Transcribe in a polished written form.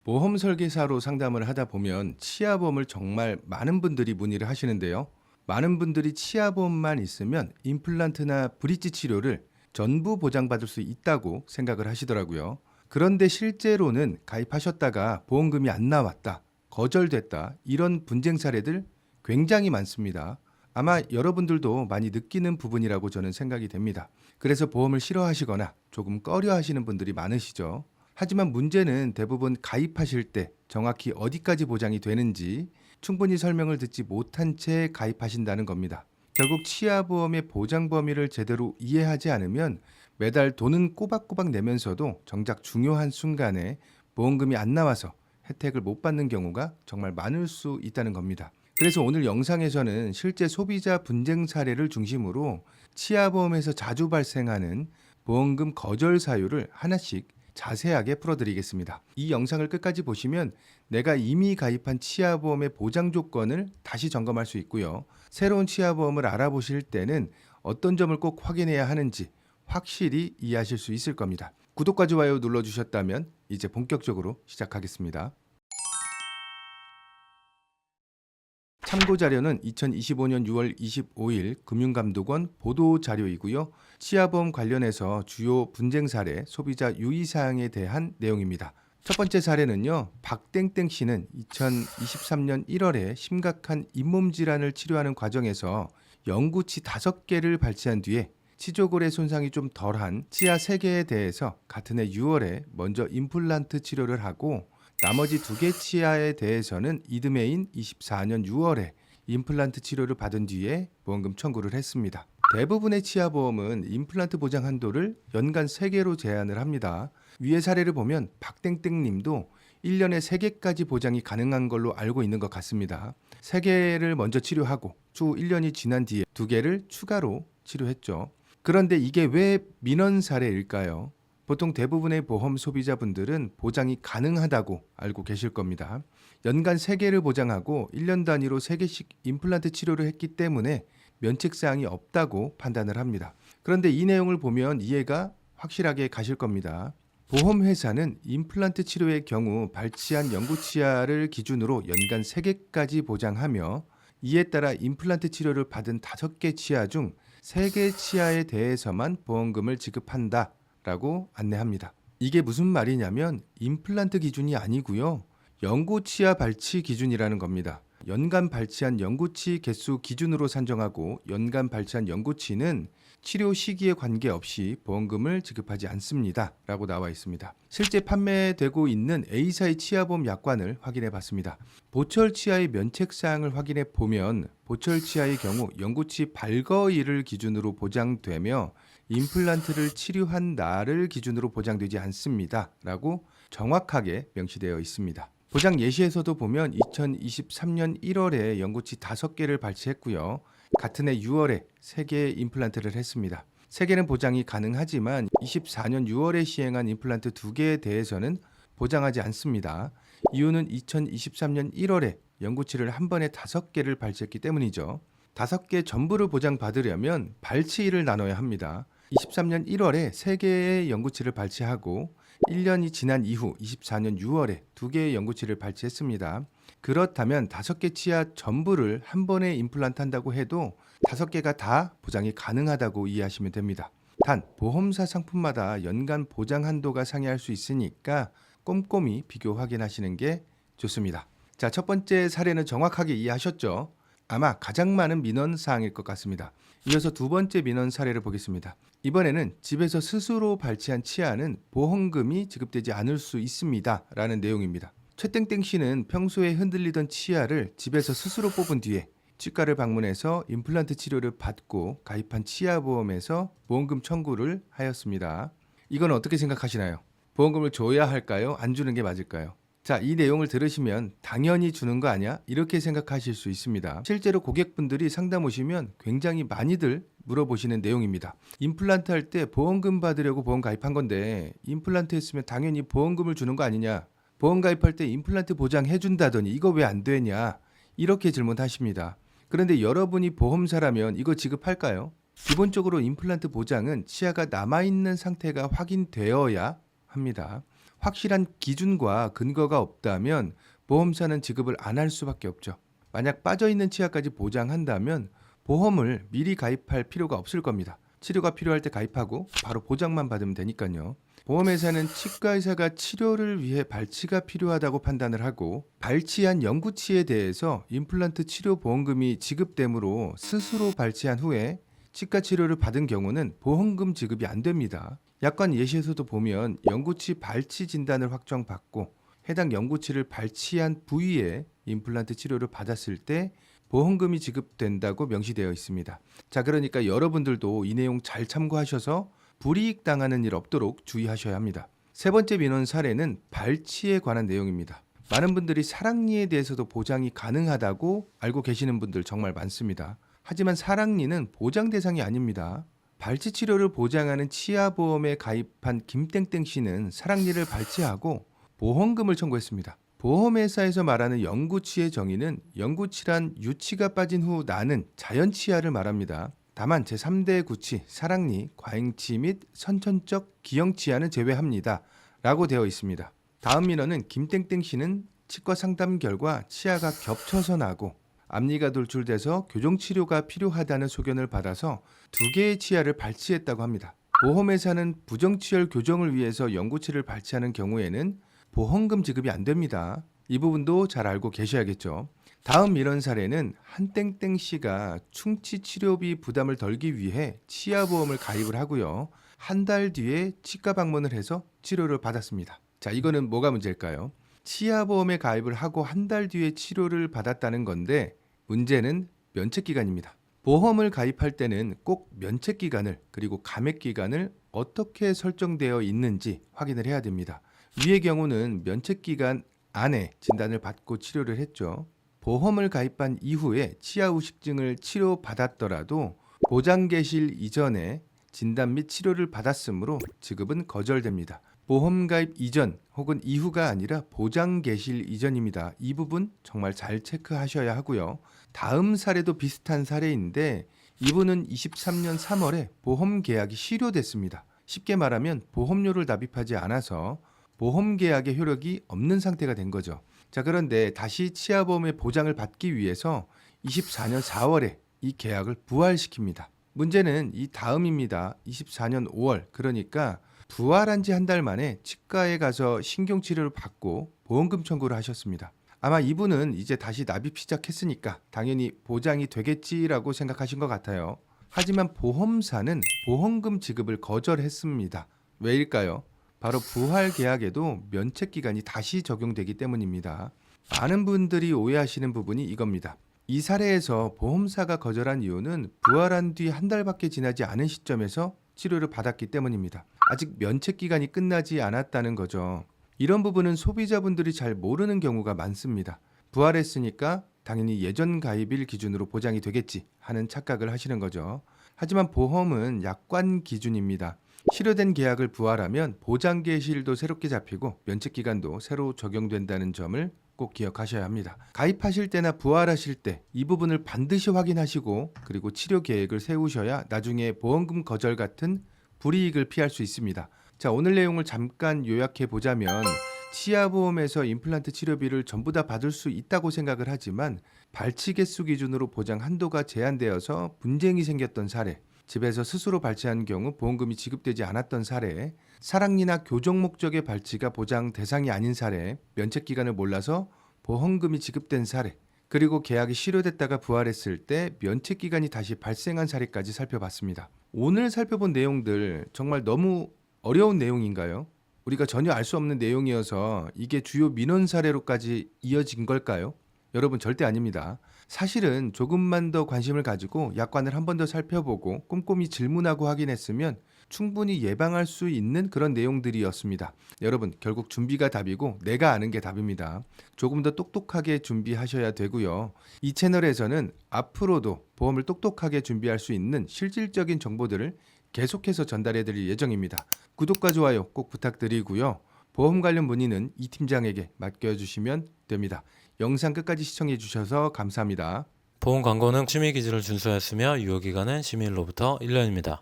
보험 설계사로 상담을 하다 보면 치아보험을 정말 많은 분들이 문의를 하시는데요. 많은 분들이 치아보험만 있으면 임플란트나 브릿지 치료를 전부 보장받을 수 있다고 생각을 하시더라고요. 그런데 실제로는 가입하셨다가 보험금이 안 나왔다, 거절됐다, 이런 분쟁 사례들 굉장히 많습니다. 아마 여러분들도 많이 느끼는 부분이라고 저는 생각이 됩니다. 그래서 보험을 싫어하시거나 조금 꺼려 하시는 분들이 많으시죠. 하지만 문제는 대부분 가입하실 때 정확히 어디까지 보장이 되는지 충분히 설명을 듣지 못한 채 가입하신다는 겁니다. 결국 치아보험의 보장 범위를 제대로 이해하지 않으면 매달 돈은 꼬박꼬박 내면서도 정작 중요한 순간에 보험금이 안 나와서 혜택을 못 받는 경우가 정말 많을 수 있다는 겁니다. 그래서 오늘 영상에서는 실제 소비자 분쟁 사례를 중심으로 치아보험에서 자주 발생하는 보험금 거절 사유를 하나씩 자세하게 풀어드리겠습니다. 이 영상을 끝까지 보시면 내가 이미 가입한 치아보험의 보장 조건을 다시 점검할 수 있고요. 새로운 치아보험을 알아보실 때는 어떤 점을 꼭 확인해야 하는지 확실히 이해하실 수 있을 겁니다. 구독과 좋아요 눌러주셨다면 이제 본격적으로 시작하겠습니다. 참고 자료는 2025년 6월 25일 금융감독원 보도 자료이고요. 치아보험 관련해서 주요 분쟁 사례, 소비자 유의 사항에 대한 내용입니다. 첫 번째 사례는요. 박땡땡 씨는 2023년 1월에 심각한 잇몸 질환을 치료하는 과정에서 영구치 5개를 발치한 뒤에 치조골의 손상이 좀 덜한 치아 3개에 대해서 같은 해 6월에 먼저 임플란트 치료를 하고 나머지 2개 치아에 대해서는 이듬해인 24년 6월에 임플란트 치료를 받은 뒤에 보험금 청구를 했습니다. 대부분의 치아보험은 임플란트 보장 한도를 연간 3개로 제한을 합니다. 위의 사례를 보면 박땡땡 님도 1년에 3개까지 보장이 가능한 걸로 알고 있는 것 같습니다. 3개를 먼저 치료하고 추후 1년이 지난 뒤에 2개를 추가로 치료했죠. 그런데 이게 왜 민원 사례일까요? 보통 대부분의 보험 소비자분들은 보장이 가능하다고 알고 계실 겁니다. 연간 3개를 보장하고 1년 단위로 3개씩 임플란트 치료를 했기 때문에 면책사항이 없다고 판단을 합니다. 그런데 이 내용을 보면 이해가 확실하게 가실 겁니다. 보험회사는 임플란트 치료의 경우 발치한 영구치아를 기준으로 연간 3개까지 보장하며 이에 따라 임플란트 치료를 받은 5개 치아 중 3개 치아에 대해서만 보험금을 지급한다 라고 안내합니다. 이게 무슨 말이냐면 임플란트 기준이 아니고요. 영구치아 발치 기준이라는 겁니다. 연간 발치한 영구치 개수 기준으로 산정하고 연간 발치한 영구치는 치료 시기에 관계없이 보험금을 지급하지 않습니다. 라고 나와 있습니다. 실제 판매되고 있는 A사의 치아보험 약관을 확인해 봤습니다. 보철 치아의 면책사항을 확인해 보면 보철 치아의 경우 영구치 발거일을 기준으로 보장되며 임플란트를 치료한 날을 기준으로 보장되지 않습니다. 라고 정확하게 명시되어 있습니다. 보장 예시에서도 보면 2023년 1월에 영구치 5개를 발치했고요. 같은 해 6월에 3개의 임플란트를 했습니다. 3개는 보장이 가능하지만 24년 6월에 시행한 임플란트 2개에 대해서는 보장하지 않습니다. 이유는 2023년 1월에 영구치를 한 번에 5개를 발치했기 때문이죠. 5개 전부를 보장받으려면 발치일을 나눠야 합니다. 23년 1월에 3개의 영구치를 발치하고 1년이 지난 이후 24년 6월에 2개의 영구치를 발치했습니다. 그렇다면 5개 치아 전부를 한 번에 임플란트 한다고 해도 5개가 다 보장이 가능하다고 이해하시면 됩니다. 단 보험사 상품마다 연간 보장 한도가 상이할 수 있으니까 꼼꼼히 비교 확인하시는 게 좋습니다. 자, 첫 번째 사례는 정확하게 이해하셨죠? 아마 가장 많은 민원 사항일 것 같습니다. 이어서 두 번째 민원 사례를 보겠습니다. 이번에는 집에서 스스로 발치한 치아는 보험금이 지급되지 않을 수 있습니다. 라는 내용입니다. 최땡땡 씨는 평소에 흔들리던 치아를 집에서 스스로 뽑은 뒤에 치과를 방문해서 임플란트 치료를 받고 가입한 치아보험에서 보험금 청구를 하였습니다. 이건 어떻게 생각하시나요? 보험금을 줘야 할까요? 안 주는 게 맞을까요? 자, 이 내용을 들으시면 당연히 주는 거 아니야? 이렇게 생각하실 수 있습니다. 실제로 고객분들이 상담 오시면 굉장히 많이들 물어보시는 내용입니다. 임플란트 할 때 보험금 받으려고 보험 가입한 건데 임플란트 했으면 당연히 보험금을 주는 거 아니냐? 보험 가입할 때 임플란트 보장해 준다더니 이거 왜 안 되냐? 이렇게 질문하십니다. 그런데 여러분이 보험사라면 이거 지급할까요? 기본적으로 임플란트 보장은 치아가 남아있는 상태가 확인되어야 합니다. 확실한 기준과 근거가 없다면 보험사는 지급을 안 할 수밖에 없죠. 만약 빠져있는 치아까지 보장한다면 보험을 미리 가입할 필요가 없을 겁니다. 치료가 필요할 때 가입하고 바로 보장만 받으면 되니까요. 보험회사는 치과의사가 치료를 위해 발치가 필요하다고 판단을 하고 발치한 영구치에 대해서 임플란트 치료 보험금이 지급되므로 스스로 발치한 후에 치과 치료를 받은 경우는 보험금 지급이 안 됩니다. 약관 예시에서도 보면 영구치 발치 진단을 확정받고 해당 영구치를 발치한 부위에 임플란트 치료를 받았을 때 보험금이 지급된다고 명시되어 있습니다. 자, 그러니까 여러분들도 이 내용 잘 참고하셔서 불이익 당하는 일 없도록 주의하셔야 합니다. 세 번째 민원 사례는 발치에 관한 내용입니다. 많은 분들이 사랑니에 대해서도 보장이 가능하다고 알고 계시는 분들 정말 많습니다. 하지만 사랑니는 보장 대상이 아닙니다. 발치 치료를 보장하는 치아보험에 가입한 김땡땡 씨는 사랑니를 발치하고 보험금을 청구했습니다. 보험회사에서 말하는 영구치의 정의는 영구치란 유치가 빠진 후 나는 자연치아를 말합니다. 다만 제3대 구치, 사랑니, 과잉치 및 선천적 기형치아는 제외합니다. 라고 되어 있습니다. 다음 민원은 김땡땡 씨는 치과 상담 결과 치아가 겹쳐서 나고 앞니가 돌출돼서 교정치료가 필요하다는 소견을 받아서 2개의 치아를 발치했다고 합니다. 보험회사는 부정치열 교정을 위해서 영구치를 발치하는 경우에는 보험금 지급이 안 됩니다. 이 부분도 잘 알고 계셔야겠죠. 다음 민원 사례는 한땡땡 씨가 충치 치료비 부담을 덜기 위해 치아보험을 가입을 하고요. 한 달 뒤에 치과 방문을 해서 치료를 받았습니다. 자, 이거는 뭐가 문제일까요? 치아보험에 가입을 하고 한 달 뒤에 치료를 받았다는 건데 문제는 면책기간입니다. 보험을 가입할 때는 꼭 면책기간을 그리고 감액기간을 어떻게 설정되어 있는지 확인을 해야 됩니다. 위의 경우는 면책기간 안에 진단을 받고 치료를 했죠. 보험을 가입한 이후에 치아우식증을 치료받았더라도 보장개실 이전에 진단 및 치료를 받았으므로 지급은 거절됩니다. 보험 가입 이전 혹은 이후가 아니라 보장개실 이전입니다. 이 부분 정말 잘 체크하셔야 하고요. 다음 사례도 비슷한 사례인데 이분은 23년 3월에 보험 계약이 실효됐습니다. 쉽게 말하면 보험료를 납입하지 않아서 보험 계약의 효력이 없는 상태가 된 거죠. 자, 그런데 다시 치아보험의 보장을 받기 위해서 24년 4월에 이 계약을 부활시킵니다. 문제는 이 다음입니다. 24년 5월, 그러니까 부활한 지 한 달 만에 치과에 가서 신경치료를 받고 보험금 청구를 하셨습니다. 아마 이분은 이제 다시 납입 시작했으니까 당연히 보장이 되겠지라고 생각하신 것 같아요. 하지만 보험사는 보험금 지급을 거절했습니다. 왜일까요? 바로 부활 계약에도 면책 기간이 다시 적용되기 때문입니다. 많은 분들이 오해하시는 부분이 이겁니다. 이 사례에서 보험사가 거절한 이유는 부활한 뒤 한 달밖에 지나지 않은 시점에서 치료를 받았기 때문입니다. 아직 면책 기간이 끝나지 않았다는 거죠. 이런 부분은 소비자분들이 잘 모르는 경우가 많습니다. 부활했으니까 당연히 예전 가입일 기준으로 보장이 되겠지 하는 착각을 하시는 거죠. 하지만 보험은 약관 기준입니다. 실효된 계약을 부활하면 보장 개시일도 새롭게 잡히고 면책 기간도 새로 적용된다는 점을 꼭 기억하셔야 합니다. 가입하실 때나 부활하실 때 이 부분을 반드시 확인하시고 그리고 치료 계획을 세우셔야 나중에 보험금 거절 같은 불이익을 피할 수 있습니다. 자, 오늘 내용을 잠깐 요약해 보자면 치아보험에서 임플란트 치료비를 전부 다 받을 수 있다고 생각을 하지만 발치 개수 기준으로 보장 한도가 제한되어서 분쟁이 생겼던 사례, 집에서 스스로 발치한 경우 보험금이 지급되지 않았던 사례, 사랑니나 교정 목적의 발치가 보장 대상이 아닌 사례, 면책 기간을 몰라서 보험금이 지급된 사례, 그리고 계약이 실효됐다가 부활했을 때 면책 기간이 다시 발생한 사례까지 살펴봤습니다. 오늘 살펴본 내용들 정말 너무 어려운 내용인가요? 우리가 전혀 알 수 없는 내용이어서 이게 주요 민원 사례로까지 이어진 걸까요? 여러분, 절대 아닙니다. 사실은 조금만 더 관심을 가지고 약관을 한 번 더 살펴보고 꼼꼼히 질문하고 확인했으면 충분히 예방할 수 있는 그런 내용들이었습니다. 여러분, 결국 준비가 답이고 내가 아는 게 답입니다. 조금 더 똑똑하게 준비하셔야 되고요. 이 채널에서는 앞으로도 보험을 똑똑하게 준비할 수 있는 실질적인 정보들을 계속해서 전달해 드릴 예정입니다. 구독과 좋아요 꼭 부탁드리고요. 보험 관련 문의는 이 팀장에게 맡겨주시면 됩니다. 영상 끝까지 시청해 주셔서 감사합니다. 보험 광고는 심의 기준을 준수하였으며 유효기간은 심의일로부터 1년입니다.